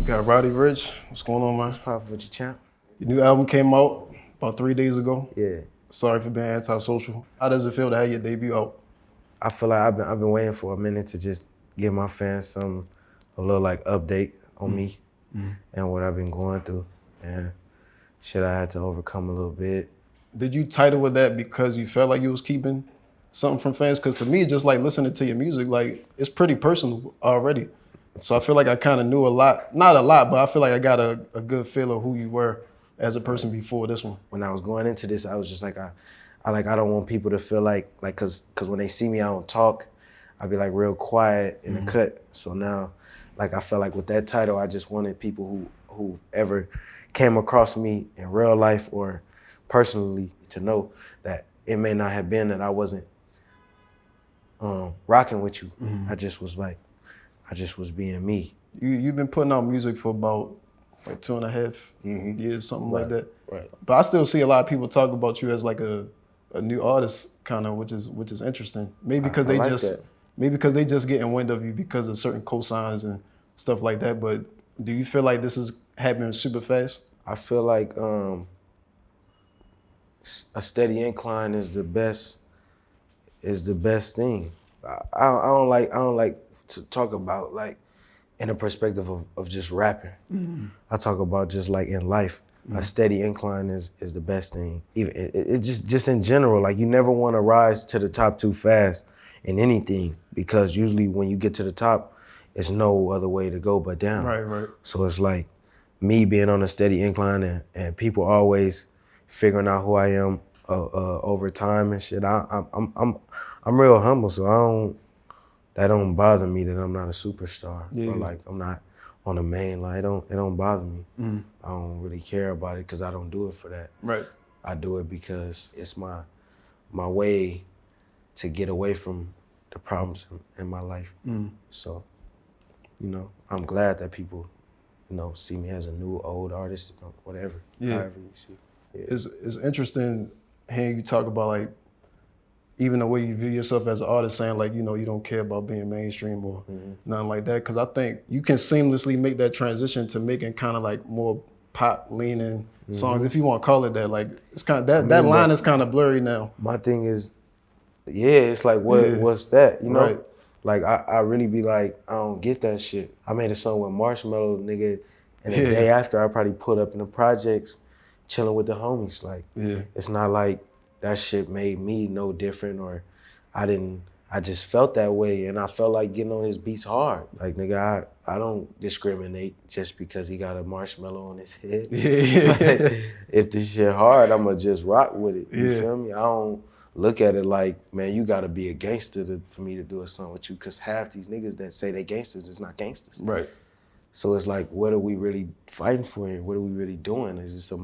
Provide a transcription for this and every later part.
Got Roddy Ricch. What's going on, man? What's poppin' with you, champ? Your new album came out about 3 days ago. Yeah. Sorry for being antisocial. How does it feel to have your debut out? I feel like I've been waiting for a minute to just give my fans a little like update on me and what I've been going through and shit I had to overcome a little bit. Did you title it that because you felt like you was keeping something from fans? Because to me, just like listening to your music, like it's pretty personal already. So I feel like I kind of knew a lot, not a lot, but I feel like I got a good feel of who you were as a person before this one. When I was going into this, I was just like, I don't want people to feel like cause when they see me, I don't talk. I be like real quiet in the cut. So now, like I felt like with that title, I just wanted people who ever came across me in real life or personally to know that it may not have been that I wasn't rocking with you. I just was being me. You've been putting out music for about like 2.5 years, something like that. Right. But I still see a lot of people talk about you as like a new artist, kind of, which is interesting. Maybe because they just getting wind of you because of certain cosigns and stuff like that. But do you feel like this is happening super fast? I feel like a steady incline is the best thing. I don't like to talk about like in a perspective of just rapping. I talk about just like in life. A steady incline is the best thing. Even it just in general, like you never want to rise to the top too fast in anything because usually when you get to the top, it's no other way to go but down. Right. So it's like me being on a steady incline and people always figuring out who I am over time and shit. I'm real humble, so that don't bother me that I'm not a superstar. Yeah. Or like I'm not on the main line. It don't bother me. I don't really care about it because I don't do it for that. Right. I do it because it's my way to get away from the problems in my life. So, I'm glad that people, see me as a new old artist, whatever. Yeah. However you see. Yeah. It's interesting hearing you talk about like even the way you view yourself as an artist, saying like, you don't care about being mainstream or nothing like that. Because I think you can seamlessly make that transition to making kind of like more pop leaning songs, if you want to call it that. Like it's kind of that line is kind of blurry now. My thing is, it's like what's that? Right. Like I really be like, I don't get that shit. I made a song with Marshmello, nigga, and the day after I probably put up in the projects, chilling with the homies. Like it's not like that shit made me no different or I just felt that way and I felt like getting on his beats hard. Like nigga, I don't discriminate just because he got a marshmallow on his head. Like, if this shit hard, I'ma just rock with it. You feel me? I don't look at it like, man, you gotta be a gangster for me to do a song with you, cause half these niggas that say they gangsters is not gangsters. Right. So it's like, what are we really fighting for here? What are we really doing? Is it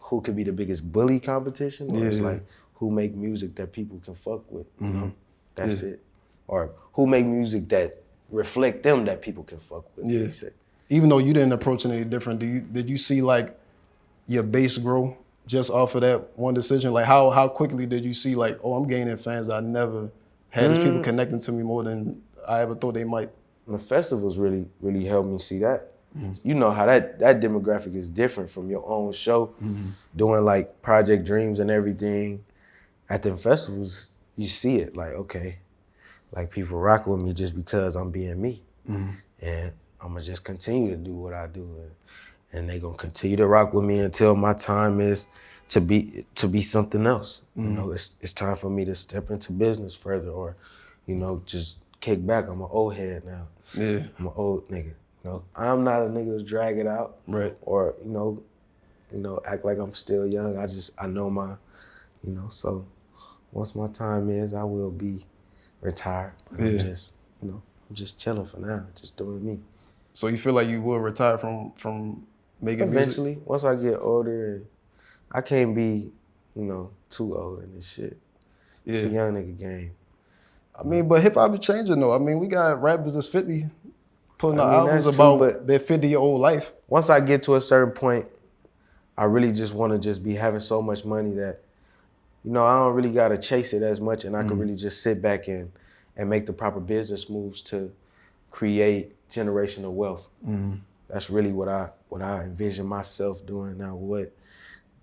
who could be the biggest bully competition? Or it's like, who make music that people can fuck with, you know? That's it. Or who make music that reflect them that people can fuck with. Yeah. Even though you didn't approach it any different, did you see like your base grow just off of that one decision? Like how quickly did you see like, oh, I'm gaining fans I never had? These people connecting to me more than I ever thought they might. And the festivals really helped me see that. You know how that demographic is different from your own show, doing like Project Dreams and everything. At the festivals, you see it like, okay, like people rock with me just because I'm being me. And I'm gonna just continue to do what I do. And they gonna continue to rock with me until my time is to be something else. You know, it's time for me to step into business further or, just kick back. I'm an old head now. Yeah. I'm an old nigga. I'm not a nigga to drag it out. Right. Or, act like I'm still young. I know my, so once my time is, I will be retired. But I'm just, I'm just chilling for now, just doing me. So you feel like you will retire from making Eventually, music? once I get older, and I can't be, too old in this shit. It's a young nigga game. I mean, but hip hop is changing though. I mean, we got rappers that's 50 putting out albums that's about true, but their 50-year-old life. Once I get to a certain point, I really just want to just be having so much money that, I don't really got to chase it as much and I can really just sit back and make the proper business moves to create generational wealth. that's really what I envision myself doing now. What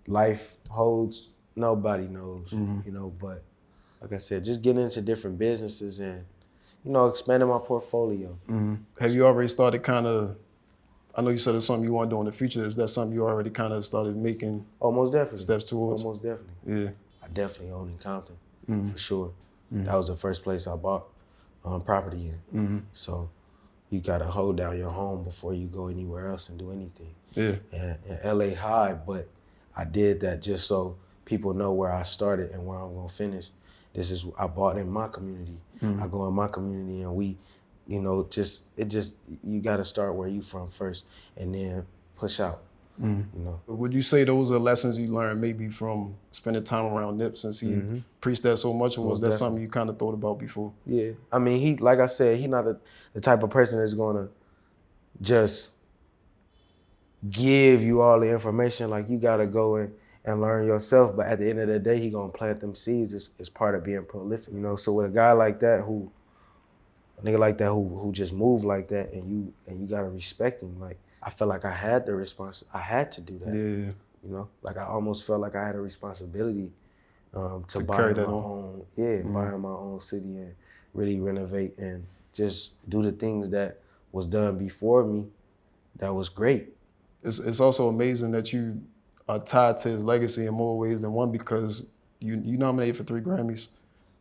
life holds, nobody knows, you know, but like I said, just getting into different businesses and, you know, expanding my portfolio. Have you already started kind of, I know you said it's something you want to do in the future. Is that something you already kind of started making Almost definitely. steps towards? Almost definitely. Yeah. I definitely own in Compton, for sure. That was the first place I bought property in. So you gotta hold down your home before you go anywhere else and do anything. Yeah. And LA high, but I did that just so people know where I started and where I'm gonna finish. I bought in my community. I go in my community and we, you know, you gotta start where you from first and then push out, you know. Would you say those are lessons you learned maybe from spending time around Nip since he preached that so much, or was that something you kind of thought about before? Yeah, I mean, like I said, he not the type of person that's gonna just give you all the information. Like, you gotta go and learn yourself. But at the end of the day, he gonna plant them seeds. It's part of being prolific, you know. So with a guy like that, a nigga like that who just move like that, and you gotta respect him. Like, I felt like I had I had to do that. Yeah. You know, like I almost felt like I had a responsibility to buy carry my that on. own, buying my own city and really renovate and just do the things that was done before me. That was great. It's also amazing that you are tied to his legacy in more ways than one, because you nominated for 3 Grammys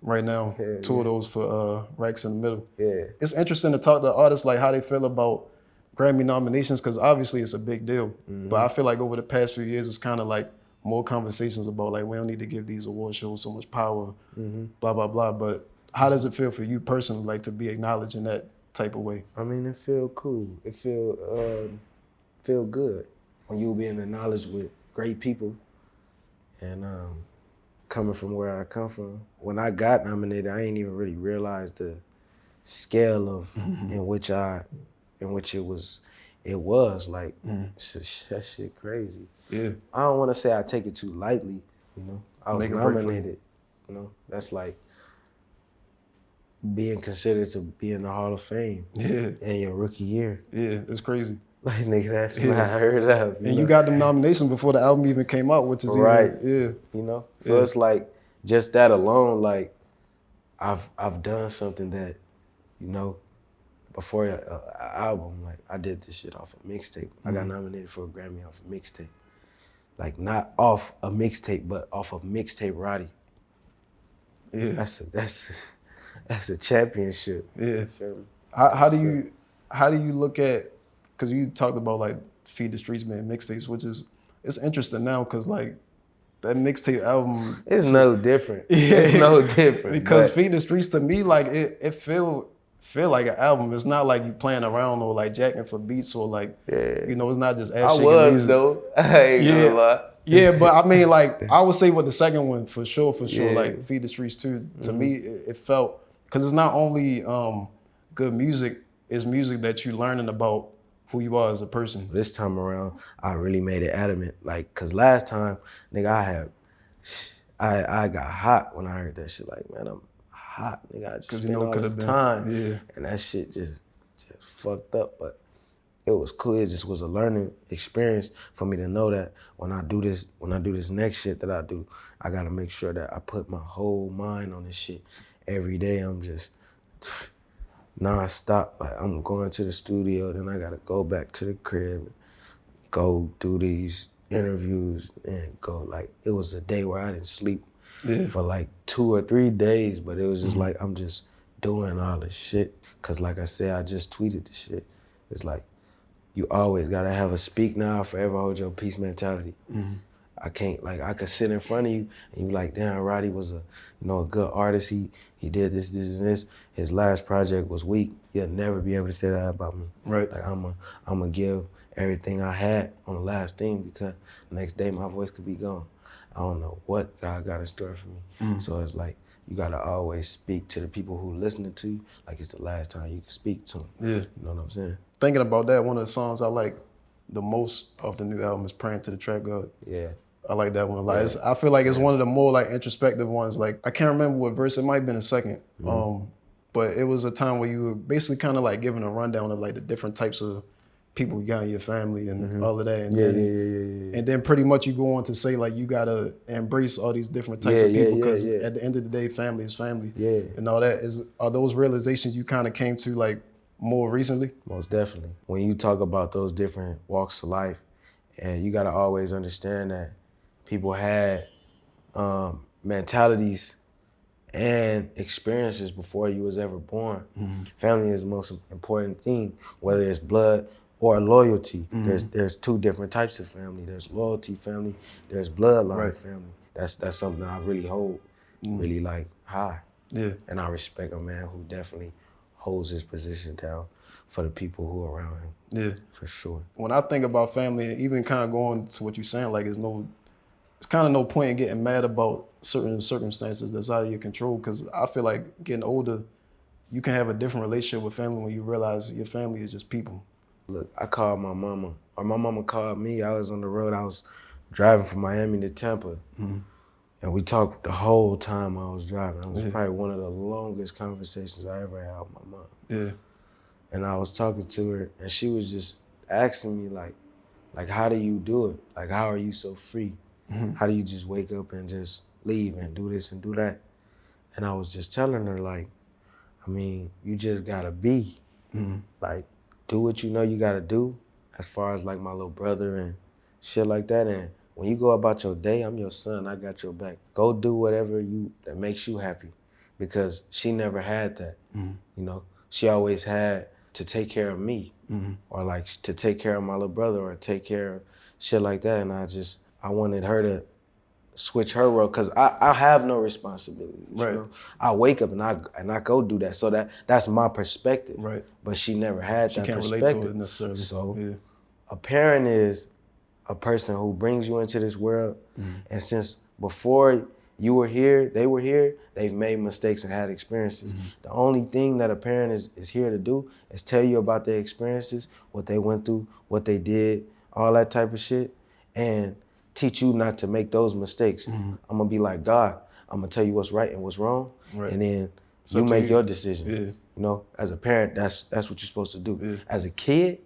right now, 2 of those for Racks in the Middle. Yeah. It's interesting to talk to artists like how they feel about Grammy nominations, because obviously it's a big deal. But I feel like over the past few years, it's kind of like more conversations about like, we don't need to give these award shows so much power, blah, blah, blah. But how does it feel for you personally, like, to be acknowledged in that type of way? I mean, it feel cool. It feel good when you being acknowledged with great people. And coming from where I come from, when I got nominated, I ain't even really realized the scale of in which it was like, that shit crazy. Yeah. I don't want to say I take it too lightly, you know. I was nominated, you know. That's like being considered to be in the Hall of Fame in your rookie year. Yeah, it's crazy. Like, nigga, that's not heard of. And you got them nominations before the album even came out, which is You know. So it's like, just that alone, like, I've done something that, you know, before an album, like, I did this shit off a mixtape. I got nominated for a Grammy off a mixtape. Like, not off a mixtape, but off of mixtape Roddy. Yeah. That's a championship. Yeah. How do you look at, because you talked about like Feed the Streets being mixtapes, which is, it's interesting now because like that mixtape album, it's no different. It's no different. Because Feed the Streets to me, like it feel like an album. It's not like you playing around or like jacking for beats or like, you know, it's not just ass shaking music. I was though. I ain't gonna lie. Yeah, but I mean, like, I would say with the second one for sure, like Feed the Streets too. To me, it felt, because it's not only good music, it's music that you're learning about who you are as a person. This time around, I really made it adamant, like, cause last time, nigga, I got hot when I heard that shit. Like, man, I'm hot, nigga. I just spent all this time, and that shit just fucked up. But it was cool. It just was a learning experience for me to know that when I do this next shit that I do, I gotta make sure that I put my whole mind on this shit. Every day I'm just non-stop. Like, I'm going to the studio, then I gotta go back to the crib, go do these interviews, and go. Like, it was a day where I didn't sleep for like 2 or 3 days, but it was just like, I'm just doing all this shit. Cause like I said, I just tweeted this shit. It's like, you always gotta have a speak now, forever hold your peace mentality. I can't, like, I could sit in front of you and you like, damn, Roddy was a good artist. He did this, and this. His last project was weak. You'll never be able to say that about me. Right. Like, I'm gonna give everything I had on the last thing, because the next day my voice could be gone. I don't know what God got in store for me. So it's like, you gotta always speak to the people who listening to you like it's the last time you can speak to them. Yeah. You know what I'm saying? Thinking about that, one of the songs I like the most of the new album is Praying to the Trap God. Yeah. I like that one a lot. I feel like it's one of the more like introspective ones. Like, I can't remember what verse, it might have been a second. But it was a time where you were basically kind of like giving a rundown of like the different types of people you got in your family and all of that. And And then pretty much you go on to say like you gotta embrace all these different types of people because at the end of the day, family is family. And all that are those realizations you kind of came to like more recently? Most definitely. When you talk about those different walks of life, and you gotta always understand that people had mentalities and experiences before you was ever born. Family is the most important thing, whether it's blood or loyalty. There's two different types of family. There's loyalty family, there's bloodline family. That's something that I really hold really like high. And I respect a man who definitely holds his position down for the people who are around him. For sure. When I think about family, even kind of going to what you're saying, like it's kind of no point in getting mad about certain circumstances that's out of your control, because I feel like getting older, you can have a different relationship with family when you realize your family is just people. Look, I called my mama, or my mama called me. I was on the road. I was driving from Miami to Tampa, and we talked the whole time I was driving. It was probably one of the longest conversations I ever had with my mom. And I was talking to her, and she was just asking me, like, how do you do it? Like, how are you so free? How do you just wake up and just leave and do this and do that? And I was just telling her, like, I mean, you just gotta be. Like, do what you know you gotta do, as far as like my little brother and shit like that. And when you go about your day, I'm your son, I got your back. Go do whatever that makes you happy, because she never had that. You know, she always had to take care of me, or like to take care of my little brother, or take care of shit like that. And I wanted her to switch her role, because I have no responsibilities. You know? I wake up and I go do that. So that's my perspective. But she never had that perspective. She can't relate to it necessarily. So a parent is a person who brings you into this world, and since before you were here, they were here, they've made mistakes and had experiences. The only thing that a parent is here to do is tell you about their experiences, what they went through, what they did, all that type of shit, and teach you not to make those mistakes. I'm gonna be like God. I'm gonna tell you what's right and what's wrong, and then you make your decision. You know, as a parent, that's what you're supposed to do. As a kid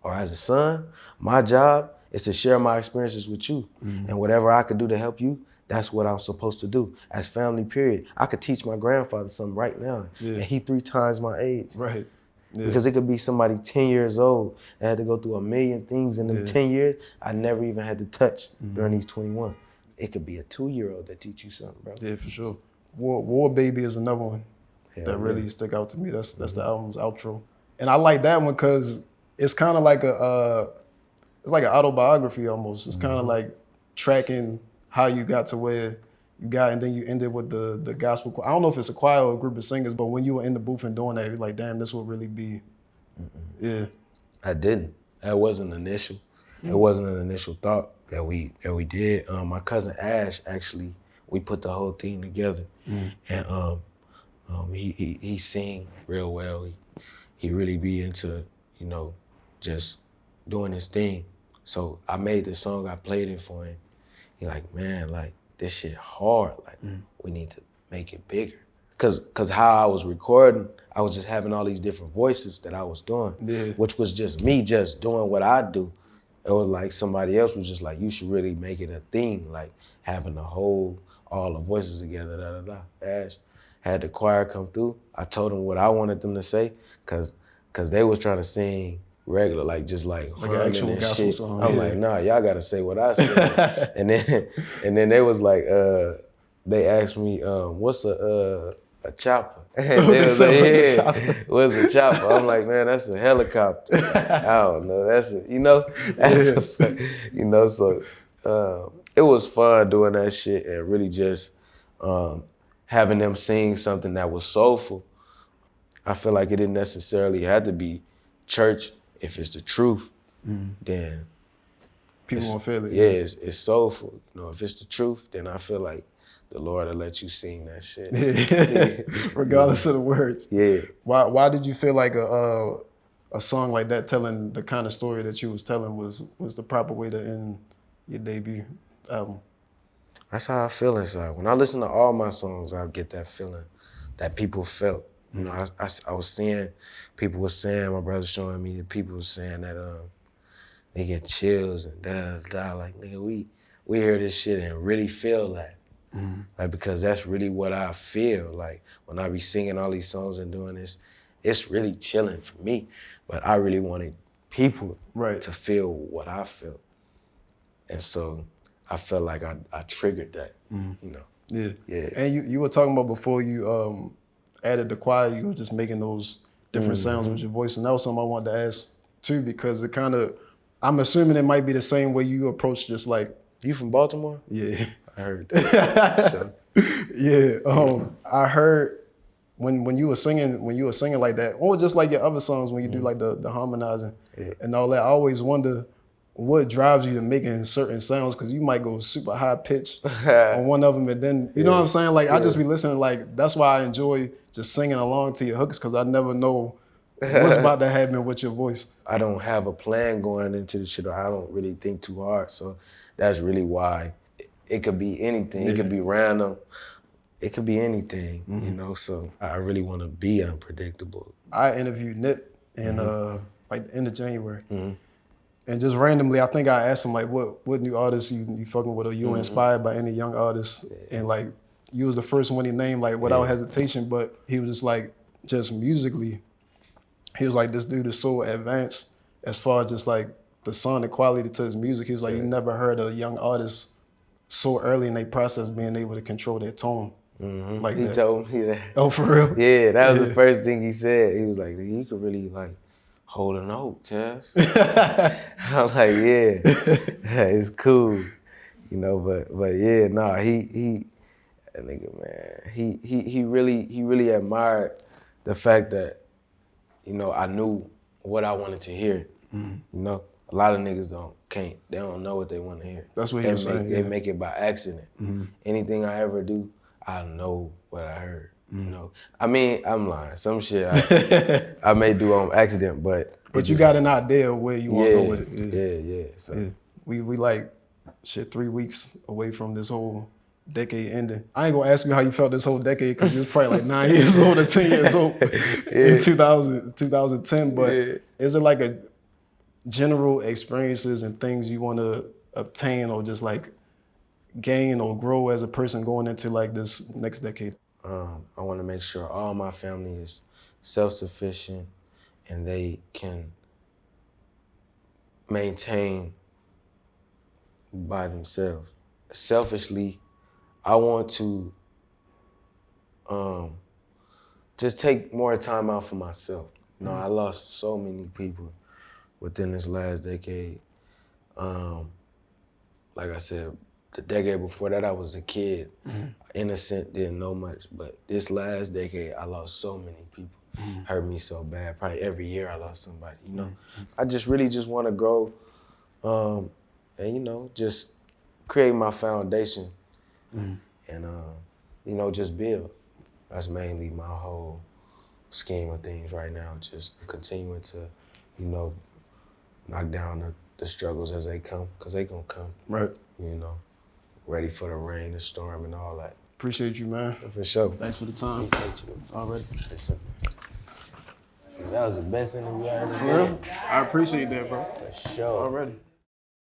or as a son, my job is to share my experiences with you, and whatever I could do to help you, that's what I'm supposed to do. As family, period. I could teach my grandfather something right now, and he 3 times my age. Because it could be somebody 10 years old that had to go through a million things in them 10 years I never even had to touch during these 21. It could be a 2-year-old that teach you something, bro. Yeah, for sure. War Baby is another one that really stick out to me. That's the album's outro. And I like that one because it's kind of like it's like an autobiography almost. It's kind of like tracking how you got to where you got, and then you ended with the gospel choir. I don't know if it's a choir or a group of singers, but when you were in the booth and doing that, you're like, damn, this will really be, I didn't. That wasn't initial. It wasn't an initial thought that we did. My cousin Ash, actually, we put the whole thing together. And he sing real well. He really be into, you know, just doing his thing. So I made the song, I played it for him. He like, man, like, this shit hard. Like, we need to make it bigger. Cause how I was recording, I was just having all these different voices that I was doing, which was just me just doing what I do. It was like somebody else was just like, you should really make it a thing, like having all the voices together, Ash had the choir come through. I told them what I wanted them to say, cause they was trying to sing regular, like just like an actual and gospel shit. song. I'm like, nah, y'all gotta say what I said. and then they was like, they asked me, what's a chopper? And they was like, what's a chopper? I'm like, man, that's a helicopter. I don't know. So it was fun doing that shit and really just having them sing something that was soulful. I feel like it didn't necessarily have to be church. If it's the truth, then people won't feel it. Yeah, it's soulful. You know, if it's the truth, then I feel like the Lord will let you sing that shit. Regardless of the words. Yeah. Why did you feel like a song like that, telling the kind of story that you was telling, was the proper way to end your debut album? That's how I feel inside. When I listen to all my songs, I get that feeling that people felt. You know, I was seeing, people were saying, my brother showing me that people were saying that they get chills and da-da-da-da. Like, nigga, we hear this shit and really feel that. Like, because that's really what I feel. Like, when I be singing all these songs and doing this, it's really chilling for me. But I really wanted people to feel what I feel. And so I felt like I triggered that, you know. Yeah. And you were talking about before you added the choir, you were just making those different sounds with your voice. And that was something I wanted to ask too, because it kind of, I'm assuming it might be the same way you approach just like. You from Baltimore? Yeah. I heard that. So. Yeah. I heard when you were singing like that, or just like your other songs when you do like the harmonizing and all that, I always wonder what drives you to making certain sounds, because you might go super high pitch on one of them, and then you know what I'm saying? Like I just be listening, like that's why I enjoy just singing along to your hooks, because I never know what's about to happen with your voice. I don't have a plan going into the shit, or I don't really think too hard, so that's really why. It could be anything. It could be random. It could be anything, you know? So I really want to be unpredictable. I interviewed Nip in like the end of January. And just randomly, I think I asked him like, what new artists you fucking with, or you inspired by any young artists? And like, you was the first one he named like without hesitation, but he was just like, just musically, he was like, this dude is so advanced as far as just like the sonic quality to his music. He was like, you never heard a young artist so early in their process being able to control their tone. Like he that. told me that. Oh, for real? Yeah, that was the first thing he said. He was like, you could really like hold a note, cuz. I'm like, yeah, it's cool. You know, but yeah, nah, he that nigga, man, he really admired the fact that, you know, I knew what I wanted to hear. You know? A lot of niggas they don't know what they want to hear. That's what he was saying. They make it by accident. Anything I ever do, I know what I heard. You know, I mean, I'm lying. Some shit I may do on accident, but you got an idea of where you want to go with it. Yeah. So. We like 3 weeks away from this whole decade ending. I ain't gonna ask you how you felt this whole decade, because you was probably like 9 years old or 10 years old in 2010. But is it like a general experiences and things you want to obtain or just like gain or grow as a person going into like this next decade? I want to make sure all my family is self-sufficient and they can maintain by themselves. Selfishly, I want to just take more time out for myself. You know, I lost so many people within this last decade. Like I said, the decade before that, I was a kid, innocent, didn't know much. But this last decade, I lost so many people. Hurt me so bad. Probably every year I lost somebody, you know? I just really just want to grow and, you know, just create my foundation and, you know, just build. That's mainly my whole scheme of things right now, just continuing to, you know, knock down the struggles as they come, because they gonna come. Right. You know, ready for the rain, the storm, and all that. Appreciate you, man. For sure. Thanks for the time. Appreciate you. Already. For sure. See, that was the best interview I ever For real? I appreciate that, bro. For sure. Already.